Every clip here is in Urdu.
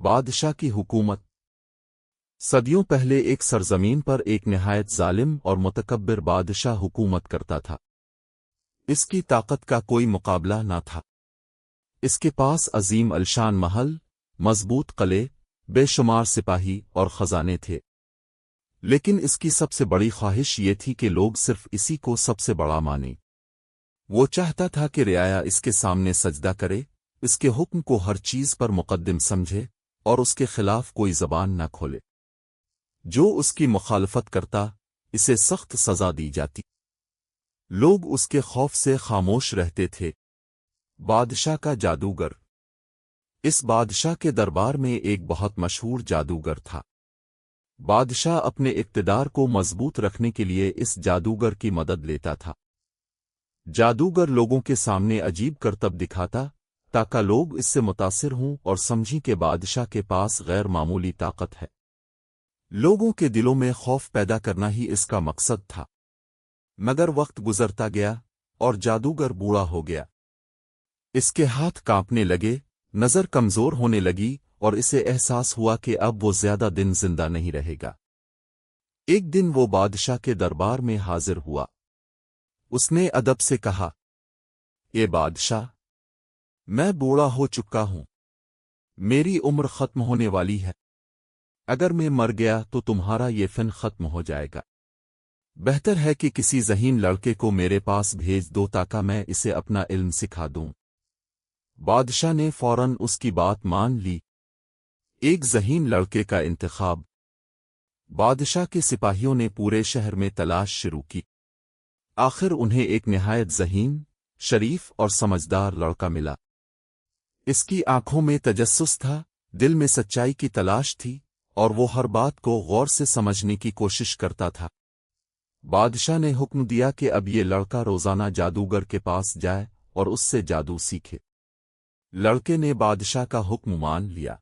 بادشاہ کی حکومت۔ صدیوں پہلے ایک سرزمین پر ایک نہایت ظالم اور متکبر بادشاہ حکومت کرتا تھا۔ اس کی طاقت کا کوئی مقابلہ نہ تھا۔ اس کے پاس عظیم الشان محل، مضبوط قلعے، بے شمار سپاہی اور خزانے تھے، لیکن اس کی سب سے بڑی خواہش یہ تھی کہ لوگ صرف اسی کو سب سے بڑا مانیں۔ وہ چاہتا تھا کہ رعایا اس کے سامنے سجدہ کرے، اس کے حکم کو ہر چیز پر مقدم سمجھے اور اس کے خلاف کوئی زبان نہ کھولے۔ جو اس کی مخالفت کرتا، اسے سخت سزا دی جاتی۔ لوگ اس کے خوف سے خاموش رہتے تھے۔ بادشاہ کا جادوگر۔ اس بادشاہ کے دربار میں ایک بہت مشہور جادوگر تھا۔ بادشاہ اپنے اقتدار کو مضبوط رکھنے کے لیے اس جادوگر کی مدد لیتا تھا۔ جادوگر لوگوں کے سامنے عجیب کرتب دکھاتا تاکہ لوگ اس سے متاثر ہوں اور سمجھیں کہ بادشاہ کے پاس غیر معمولی طاقت ہے۔ لوگوں کے دلوں میں خوف پیدا کرنا ہی اس کا مقصد تھا۔ مگر وقت گزرتا گیا اور جادوگر بوڑھا ہو گیا۔ اس کے ہاتھ کانپنے لگے، نظر کمزور ہونے لگی اور اسے احساس ہوا کہ اب وہ زیادہ دن زندہ نہیں رہے گا۔ ایک دن وہ بادشاہ کے دربار میں حاضر ہوا۔ اس نے ادب سے کہا، اے بادشاہ، میں بوڑھا ہو چکا ہوں، میری عمر ختم ہونے والی ہے۔ اگر میں مر گیا تو تمہارا یہ فن ختم ہو جائے گا۔ بہتر ہے کہ کسی ذہین لڑکے کو میرے پاس بھیج دو تاکہ میں اسے اپنا علم سکھا دوں۔ بادشاہ نے فوراً اس کی بات مان لی۔ ایک ذہین لڑکے کا انتخاب۔ بادشاہ کے سپاہیوں نے پورے شہر میں تلاش شروع کی۔ آخر انہیں ایک نہایت ذہین، شریف اور سمجھدار لڑکا ملا۔ اس کی آنکھوں میں تجسس تھا، دل میں سچائی کی تلاش تھی، اور وہ ہر بات کو غور سے سمجھنے کی کوشش کرتا تھا۔ بادشاہ نے حکم دیا کہ اب یہ لڑکا روزانہ جادوگر کے پاس جائے اور اس سے جادو سیکھے۔ لڑکے نے بادشاہ کا حکم مان لیا۔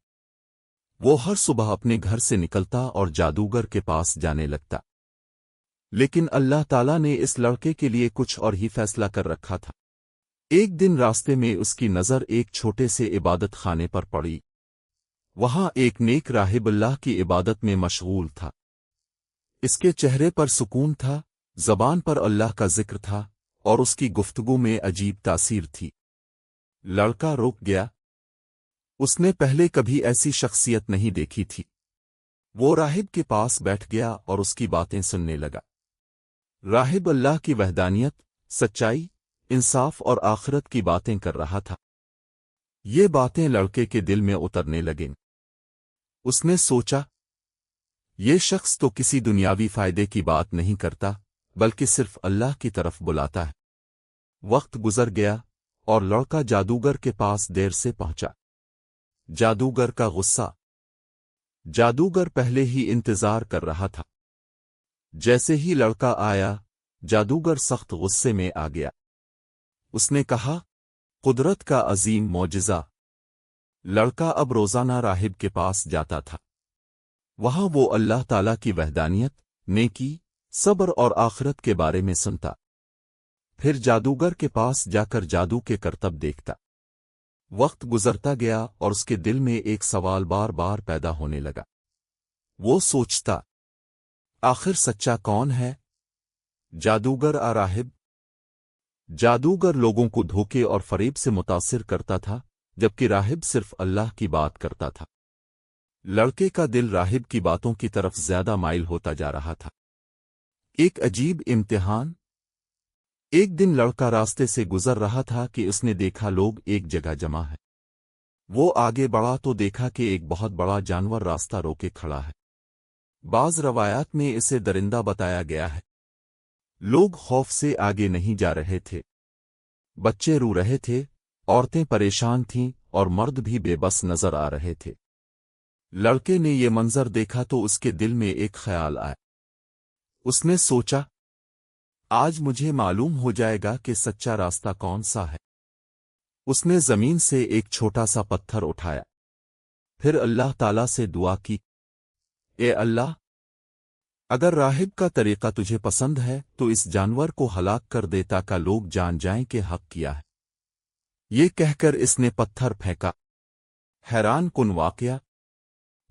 وہ ہر صبح اپنے گھر سے نکلتا اور جادوگر کے پاس جانے لگتا۔ لیکن اللہ تعالیٰ نے اس لڑکے کے لیے کچھ اور ہی فیصلہ کر رکھا تھا۔ ایک دن راستے میں اس کی نظر ایک چھوٹے سے عبادت خانے پر پڑی۔ وہاں ایک نیک راہب اللہ کی عبادت میں مشغول تھا۔ اس کے چہرے پر سکون تھا، زبان پر اللہ کا ذکر تھا، اور اس کی گفتگو میں عجیب تاثیر تھی۔ لڑکا رک گیا۔ اس نے پہلے کبھی ایسی شخصیت نہیں دیکھی تھی۔ وہ راہب کے پاس بیٹھ گیا اور اس کی باتیں سننے لگا۔ راہب اللہ کی وحدانیت، سچائی، انصاف اور آخرت کی باتیں کر رہا تھا۔ یہ باتیں لڑکے کے دل میں اترنے لگیں۔ اس نے سوچا، یہ شخص تو کسی دنیاوی فائدے کی بات نہیں کرتا، بلکہ صرف اللہ کی طرف بلاتا ہے۔ وقت گزر گیا اور لڑکا جادوگر کے پاس دیر سے پہنچا۔ جادوگر کا غصہ۔ جادوگر پہلے ہی انتظار کر رہا تھا۔ جیسے ہی لڑکا آیا، جادوگر سخت غصے میں آ گیا۔ اس نے کہا، قدرت کا عظیم معجزہ۔ لڑکا اب روزانہ راہب کے پاس جاتا تھا۔ وہاں وہ اللہ تعالیٰ کی وحدانیت، نیکی، صبر اور آخرت کے بارے میں سنتا۔ پھر جادوگر کے پاس جا کر جادو کے کرتب دیکھتا۔ وقت گزرتا گیا اور اس کے دل میں ایک سوال بار بار پیدا ہونے لگا۔ وہ سوچتا، آخر سچا کون ہے، جادوگر یا راہب؟ جادوگر لوگوں کو دھوکے اور فریب سے متاثر کرتا تھا، جبکہ راہب صرف اللہ کی بات کرتا تھا۔ لڑکے کا دل راہب کی باتوں کی طرف زیادہ مائل ہوتا جا رہا تھا۔ ایک عجیب امتحان۔ ایک دن لڑکا راستے سے گزر رہا تھا کہ اس نے دیکھا لوگ ایک جگہ جمع ہے۔ وہ آگے بڑھا تو دیکھا کہ ایک بہت بڑا جانور راستہ روکے کھڑا ہے۔ بعض روایات میں اسے درندہ بتایا گیا ہے۔ لوگ خوف سے آگے نہیں جا رہے تھے۔ بچے رو رہے تھے، عورتیں پریشان تھیں اور مرد بھی بے بس نظر آ رہے تھے۔ لڑکے نے یہ منظر دیکھا تو اس کے دل میں ایک خیال آیا۔ اس نے سوچا، آج مجھے معلوم ہو جائے گا کہ سچا راستہ کون سا ہے۔ اس نے زمین سے ایک چھوٹا سا پتھر اٹھایا، پھر اللہ تعالیٰ سے دعا کی، اے اللہ، اگر راہب کا طریقہ تجھے پسند ہے تو اس جانور کو ہلاک کر دے تاکہ لوگ جان جائیں کہ حق کیا ہے۔ یہ کہہ کر اس نے پتھر پھینکا۔ حیران کن واقعہ،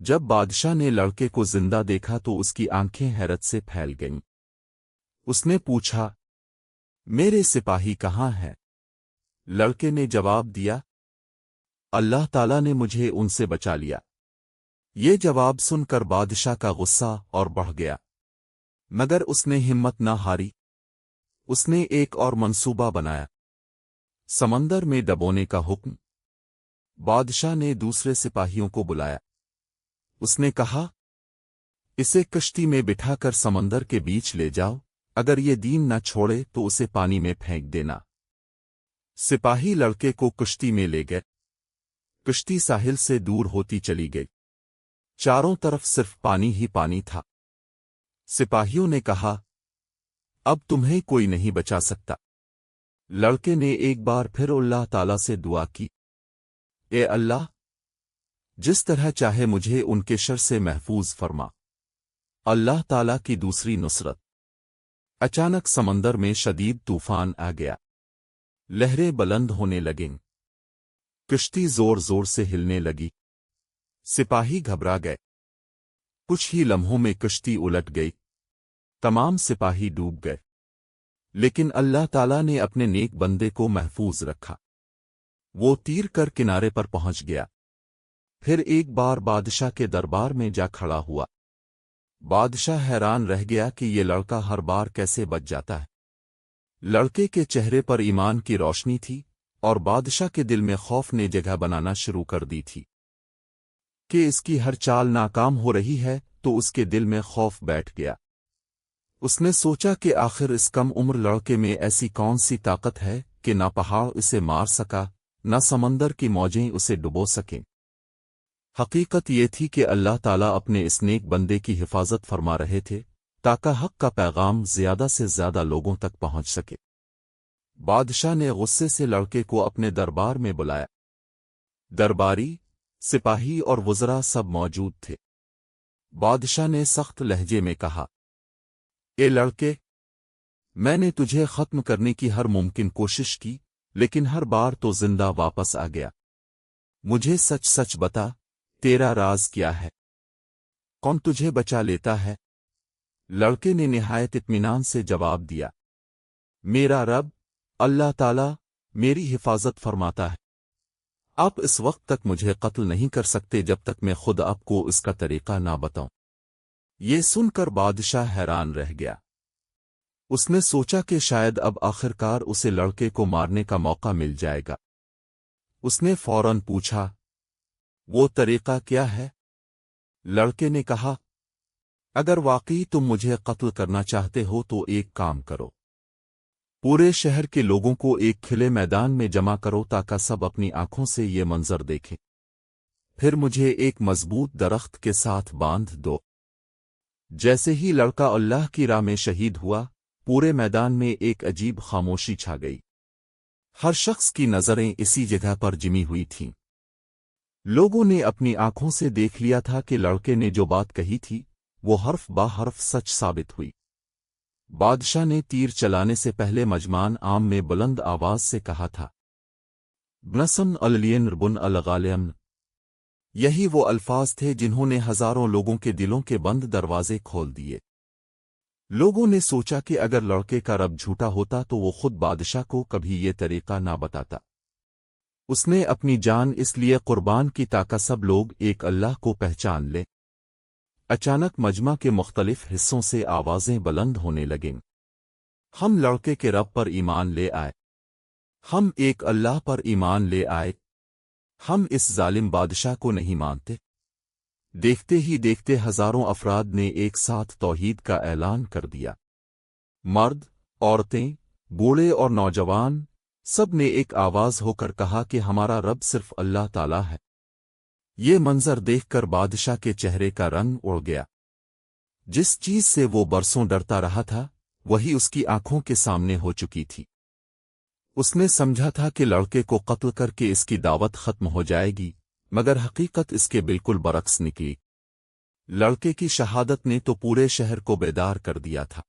جب بادشاہ نے لڑکے کو زندہ دیکھا تو اس کی آنکھیں حیرت سے پھیل گئیں۔ اس نے پوچھا، میرے سپاہی کہاں ہیں؟ لڑکے نے جواب دیا، اللہ تعالیٰ نے مجھے ان سے بچا لیا۔ یہ جواب سن کر بادشاہ کا غصہ اور بڑھ گیا، مگر اس نے ہمت نہ ہاری۔ اس نے ایک اور منصوبہ بنایا، سمندر میں ڈبونے کا حکم۔ بادشاہ نے دوسرے سپاہیوں کو بلایا۔ اس نے کہا، اسے کشتی میں بٹھا کر سمندر کے بیچ لے جاؤ، اگر یہ دین نہ چھوڑے تو اسے پانی میں پھینک دینا۔ سپاہی لڑکے کو کشتی میں لے گئے۔ کشتی ساحل سے دور ہوتی چلی گئی، چاروں طرف صرف پانی ہی پانی تھا۔ سپاہیوں نے کہا، اب تمہیں کوئی نہیں بچا سکتا۔ لڑکے نے ایک بار پھر اللہ تعالیٰ سے دعا کی، اے اللہ، جس طرح چاہے مجھے ان کے شر سے محفوظ فرما۔ اللہ تعالیٰ کی دوسری نصرت۔ اچانک سمندر میں شدید طوفان آ گیا، لہریں بلند ہونے لگیں، کشتی زور زور سے ہلنے لگی۔ سپاہی گھبرا گئے، کچھ ہی لمحوں میں کشتی الٹ گئی، تمام سپاہی ڈوب گئے، لیکن اللہ تعالیٰ نے اپنے نیک بندے کو محفوظ رکھا۔ وہ تیر کر کنارے پر پہنچ گیا، پھر ایک بار بادشاہ کے دربار میں جا کھڑا ہوا۔ بادشاہ حیران رہ گیا کہ یہ لڑکا ہر بار کیسے بچ جاتا ہے۔ لڑکے کے چہرے پر ایمان کی روشنی تھی، اور بادشاہ کے دل میں خوف نے جگہ بنانا شروع کر دی تھی کہ اس کی ہر چال ناکام ہو رہی ہے، تو اس کے دل میں خوف بیٹھ گیا۔ اس نے سوچا کہ آخر اس کم عمر لڑکے میں ایسی کون سی طاقت ہے کہ نہ پہاڑ اسے مار سکا، نہ سمندر کی موجیں اسے ڈبو سکیں۔ حقیقت یہ تھی کہ اللہ تعالیٰ اپنے اس نیک بندے کی حفاظت فرما رہے تھے تاکہ حق کا پیغام زیادہ سے زیادہ لوگوں تک پہنچ سکے۔ بادشاہ نے غصے سے لڑکے کو اپنے دربار میں بلایا۔ درباری، سپاہی اور وزراء سب موجود تھے۔ بادشاہ نے سخت لہجے میں کہا، اے لڑکے، میں نے تجھے ختم کرنے کی ہر ممکن کوشش کی، لیکن ہر بار تو زندہ واپس آ گیا۔ مجھے سچ سچ بتا، تیرا راز کیا ہے؟ کون تجھے بچا لیتا ہے؟ لڑکے نے نہایت اطمینان سے جواب دیا، میرا رب اللہ تعالیٰ میری حفاظت فرماتا ہے۔ آپ اس وقت تک مجھے قتل نہیں کر سکتے جب تک میں خود آپ کو اس کا طریقہ نہ بتاؤں۔ یہ سن کر بادشاہ حیران رہ گیا۔ اس نے سوچا کہ شاید اب آخرکار اسے لڑکے کو مارنے کا موقع مل جائے گا۔ اس نے فوراً پوچھا، وہ طریقہ کیا ہے؟ لڑکے نے کہا، اگر واقعی تم مجھے قتل کرنا چاہتے ہو تو ایک کام کرو، پورے شہر کے لوگوں کو ایک کھلے میدان میں جمع کرو تاکہ سب اپنی آنکھوں سے یہ منظر دیکھیں، پھر مجھے ایک مضبوط درخت کے ساتھ باندھ دو۔ جیسے ہی لڑکا اللہ کی راہ میں شہید ہوا، پورے میدان میں ایک عجیب خاموشی چھا گئی۔ ہر شخص کی نظریں اسی جگہ پر جمی ہوئی تھیں۔ لوگوں نے اپنی آنکھوں سے دیکھ لیا تھا کہ لڑکے نے جو بات کہی تھی وہ حرف با حرف سچ ثابت ہوئی۔ بادشاہ نے تیر چلانے سے پہلے مجمان عام میں بلند آواز سے کہا تھا، بنسن الین ربن الغالیم۔ یہی وہ الفاظ تھے جنہوں نے ہزاروں لوگوں کے دلوں کے بند دروازے کھول دیے۔ لوگوں نے سوچا کہ اگر لڑکے کا رب جھوٹا ہوتا تو وہ خود بادشاہ کو کبھی یہ طریقہ نہ بتاتا۔ اس نے اپنی جان اس لیے قربان کی تاکہ سب لوگ ایک اللہ کو پہچان لیں۔ اچانک مجمع کے مختلف حصوں سے آوازیں بلند ہونے لگیں، ہم لڑکے کے رب پر ایمان لے آئے، ہم ایک اللہ پر ایمان لے آئے، ہم اس ظالم بادشاہ کو نہیں مانتے۔ دیکھتے ہی دیکھتے ہزاروں افراد نے ایک ساتھ توحید کا اعلان کر دیا۔ مرد، عورتیں، بوڑھے اور نوجوان سب نے ایک آواز ہو کر کہا کہ ہمارا رب صرف اللہ تعالیٰ ہے۔ یہ منظر دیکھ کر بادشاہ کے چہرے کا رنگ اڑ گیا۔ جس چیز سے وہ برسوں ڈرتا رہا تھا وہی اس کی آنکھوں کے سامنے ہو چکی تھی۔ اس نے سمجھا تھا کہ لڑکے کو قتل کر کے اس کی دعوت ختم ہو جائے گی، مگر حقیقت اس کے بالکل برعکس نکلی۔ لڑکے کی شہادت نے تو پورے شہر کو بیدار کر دیا تھا۔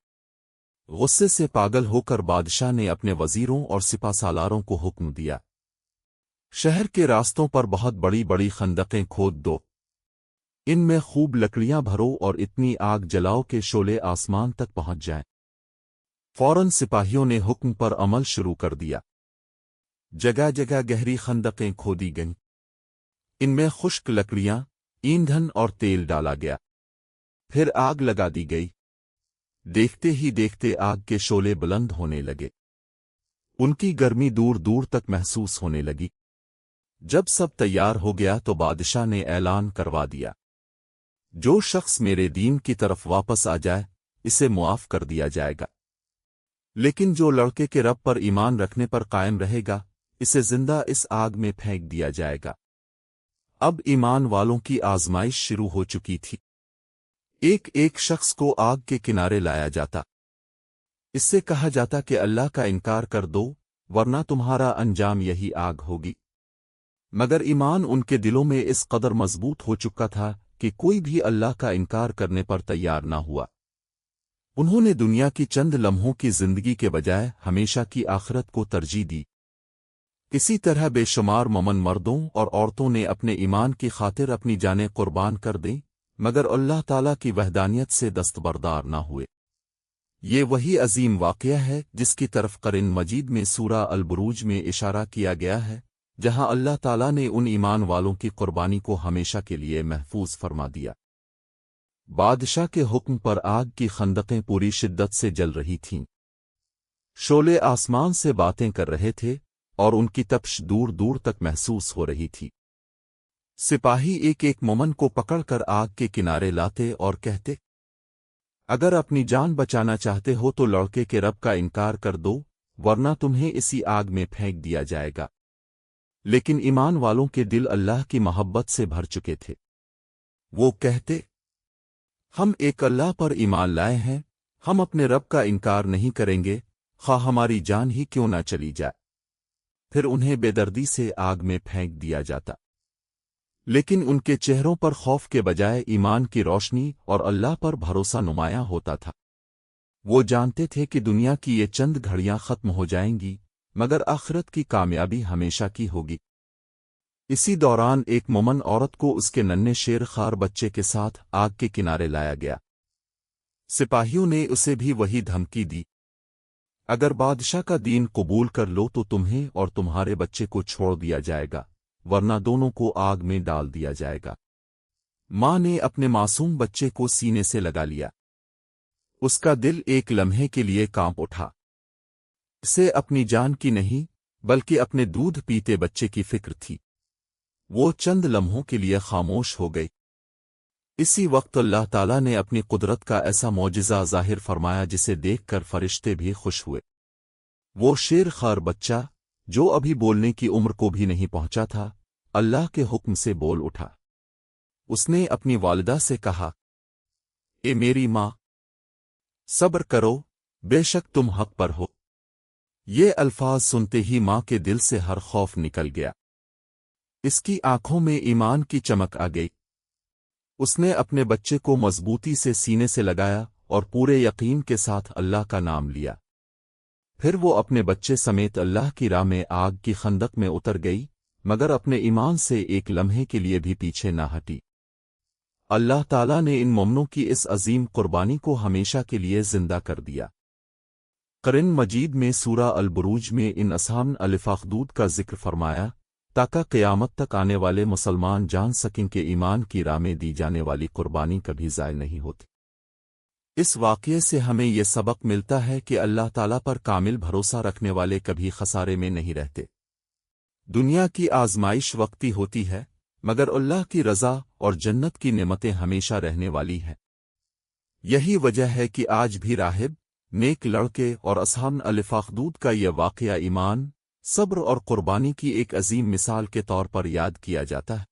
غصے سے پاگل ہو کر بادشاہ نے اپنے وزیروں اور سپہ سالاروں کو حکم دیا، شہر کے راستوں پر بہت بڑی بڑی خندقیں کھود دو، ان میں خوب لکڑیاں بھرو اور اتنی آگ جلاؤ کہ شعلے آسمان تک پہنچ جائیں۔ فوراً سپاہیوں نے حکم پر عمل شروع کر دیا۔ جگہ جگہ گہری خندقیں کھودی گئیں، ان میں خشک لکڑیاں، ایندھن اور تیل ڈالا گیا، پھر آگ لگا دی گئی۔ دیکھتے ہی دیکھتے آگ کے شعلے بلند ہونے لگے، ان کی گرمی دور دور تک محسوس ہونے لگی۔ جب سب تیار ہو گیا تو بادشاہ نے اعلان کروا دیا، جو شخص میرے دین کی طرف واپس آ جائے اسے معاف کر دیا جائے گا، لیکن جو لڑکے کے رب پر ایمان رکھنے پر قائم رہے گا اسے زندہ اس آگ میں پھینک دیا جائے گا۔ اب ایمان والوں کی آزمائش شروع ہو چکی تھی۔ ایک ایک شخص کو آگ کے کنارے لایا جاتا، اس سے کہا جاتا کہ اللہ کا انکار کر دو ورنہ تمہارا انجام یہی آگ ہوگی، مگر ایمان ان کے دلوں میں اس قدر مضبوط ہو چکا تھا کہ کوئی بھی اللہ کا انکار کرنے پر تیار نہ ہوا۔ انہوں نے دنیا کی چند لمحوں کی زندگی کے بجائے ہمیشہ کی آخرت کو ترجیح دی۔ اسی طرح بے شمار مومن مردوں اور عورتوں نے اپنے ایمان کی خاطر اپنی جانیں قربان کر دیں، مگر اللہ تعالیٰ کی وحدانیت سے دستبردار نہ ہوئے۔ یہ وہی عظیم واقعہ ہے جس کی طرف قرآن مجید میں سورہ البروج میں اشارہ کیا گیا ہے، جہاں اللہ تعالیٰ نے ان ایمان والوں کی قربانی کو ہمیشہ کے لیے محفوظ فرما دیا۔ بادشاہ کے حکم پر آگ کی خندقیں پوری شدت سے جل رہی تھیں، شعلے آسمان سے باتیں کر رہے تھے اور ان کی تپش دور دور تک محسوس ہو رہی تھی۔ سپاہی ایک ایک مومن کو پکڑ کر آگ کے کنارے لاتے اور کہتے، اگر اپنی جان بچانا چاہتے ہو تو لڑکے کے رب کا انکار کر دو ورنہ تمہیں اسی آگ میں پھینک دیا جائے گا۔ لیکن ایمان والوں کے دل اللہ کی محبت سے بھر چکے تھے، وہ کہتے، ہم ایک اللہ پر ایمان لائے ہیں، ہم اپنے رب کا انکار نہیں کریں گے، خواہ ہماری جان ہی کیوں نہ چلی جائے۔ پھر انہیں بے دردی سے آگ میں پھینک دیا جاتا، لیکن ان کے چہروں پر خوف کے بجائے ایمان کی روشنی اور اللہ پر بھروسہ نمایاں ہوتا تھا۔ وہ جانتے تھے کہ دنیا کی یہ چند گھڑیاں ختم ہو جائیں گی، مگر آخرت کی کامیابی ہمیشہ کی ہوگی۔ اسی دوران ایک مومن عورت کو اس کے ننھے شیر خوار بچے کے ساتھ آگ کے کنارے لایا گیا۔ سپاہیوں نے اسے بھی وہی دھمکی دی، اگر بادشاہ کا دین قبول کر لو تو تمہیں اور تمہارے بچے کو چھوڑ دیا جائے گا ورنہ دونوں کو آگ میں ڈال دیا جائے گا۔ ماں نے اپنے معصوم بچے کو سینے سے لگا لیا، اس کا دل ایک لمحے کے لیے کانپ اٹھا۔ اسے اپنی جان کی نہیں بلکہ اپنے دودھ پیتے بچے کی فکر تھی۔ وہ چند لمحوں کے لیے خاموش ہو گئی۔ اسی وقت اللہ تعالیٰ نے اپنی قدرت کا ایسا معجزہ ظاہر فرمایا جسے دیکھ کر فرشتے بھی خوش ہوئے۔ وہ شیر خوار بچہ جو ابھی بولنے کی عمر کو بھی نہیں پہنچا تھا، اللہ کے حکم سے بول اٹھا۔ اس نے اپنی والدہ سے کہا، اے میری ماں، صبر کرو، بے شک تم حق پر ہو۔ یہ الفاظ سنتے ہی ماں کے دل سے ہر خوف نکل گیا، اس کی آنکھوں میں ایمان کی چمک آ گئی۔ اس نے اپنے بچے کو مضبوطی سے سینے سے لگایا اور پورے یقین کے ساتھ اللہ کا نام لیا۔ پھر وہ اپنے بچے سمیت اللہ کی راہ میں آگ کی خندق میں اتر گئی، مگر اپنے ایمان سے ایک لمحے کے لیے بھی پیچھے نہ ہٹی۔ اللہ تعالیٰ نے ان مومنوں کی اس عظیم قربانی کو ہمیشہ کے لیے زندہ کر دیا۔ قرآن مجید میں سورہ البروج میں ان اصحاب الفخدود کا ذکر فرمایا تاکہ قیامت تک آنے والے مسلمان جان سکیں کہ ایمان کی راہ میں دی جانے والی قربانی کبھی ضائع نہیں ہوتی۔ اس واقعے سے ہمیں یہ سبق ملتا ہے کہ اللہ تعالیٰ پر کامل بھروسہ رکھنے والے کبھی خسارے میں نہیں رہتے۔ دنیا کی آزمائش وقتی ہوتی ہے، مگر اللہ کی رضا اور جنت کی نعمتیں ہمیشہ رہنے والی ہیں۔ یہی وجہ ہے کہ آج بھی راہب، نیک لڑکے اور اصحاب الفخدود کا یہ واقعہ ایمان، صبر اور قربانی کی ایک عظیم مثال کے طور پر یاد کیا جاتا ہے۔